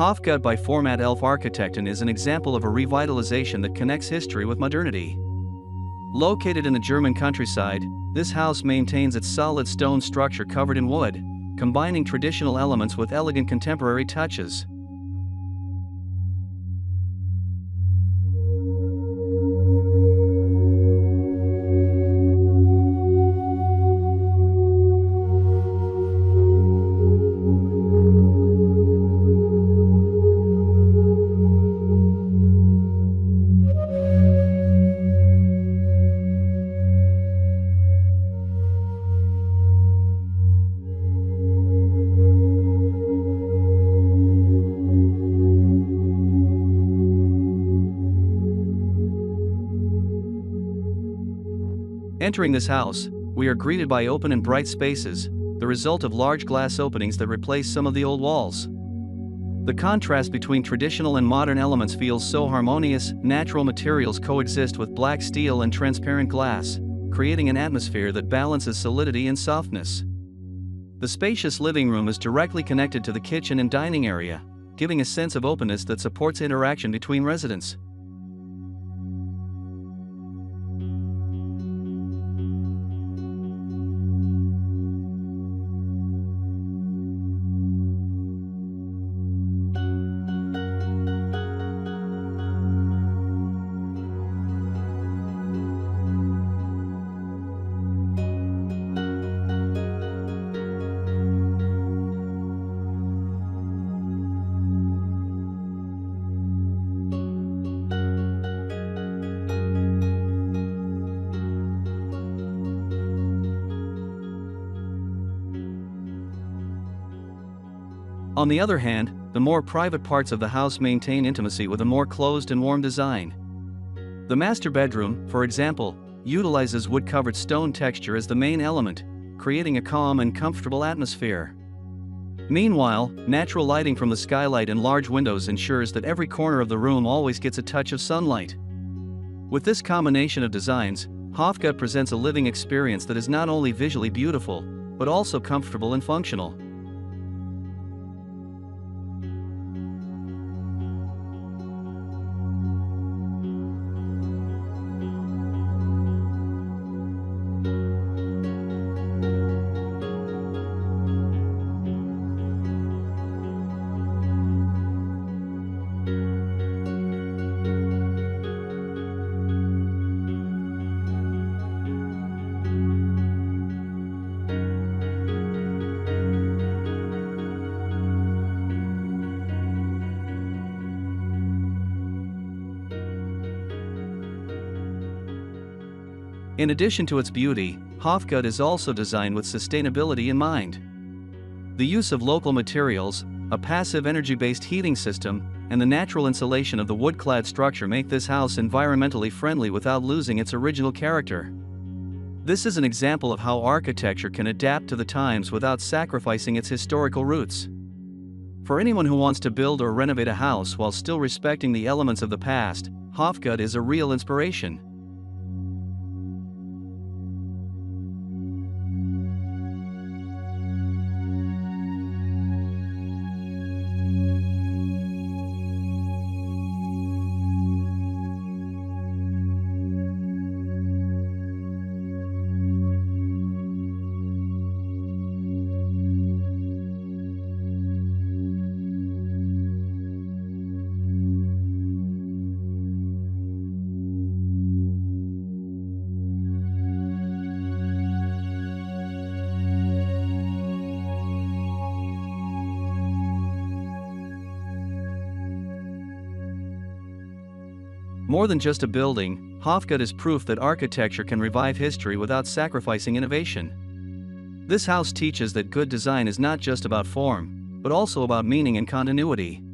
Hofgut by Format Elf Architekten is an example of a revitalization that connects history with modernity. Located in the German countryside, this house maintains its solid stone structure covered in wood, combining traditional elements with elegant contemporary touches. Entering this house, we are greeted by open and bright spaces, the result of large glass openings that replace some of the old walls. The contrast between traditional and modern elements feels so harmonious. Natural materials coexist with black steel and transparent glass, creating an atmosphere that balances solidity and softness. The spacious living room is directly connected to the kitchen and dining area, giving a sense of openness that supports interaction between residents. On the other hand, the more private parts of the house maintain intimacy with a more closed and warm design. The master bedroom, for example, utilizes wood-covered stone texture as the main element, creating a calm and comfortable atmosphere. Meanwhile, natural lighting from the skylight and large windows ensures that every corner of the room always gets a touch of sunlight. With this combination of designs, Hofgut presents a living experience that is not only visually beautiful, but also comfortable and functional. In addition to its beauty, Hofgut is also designed with sustainability in mind. The use of local materials, a passive energy-based heating system, and the natural insulation of the wood-clad structure make this house environmentally friendly without losing its original character. This is an example of how architecture can adapt to the times without sacrificing its historical roots. For anyone who wants to build or renovate a house while still respecting the elements of the past, Hofgut is a real inspiration. More than just a building, Hofgut is proof that architecture can revive history without sacrificing innovation. This house teaches that good design is not just about form, but also about meaning and continuity.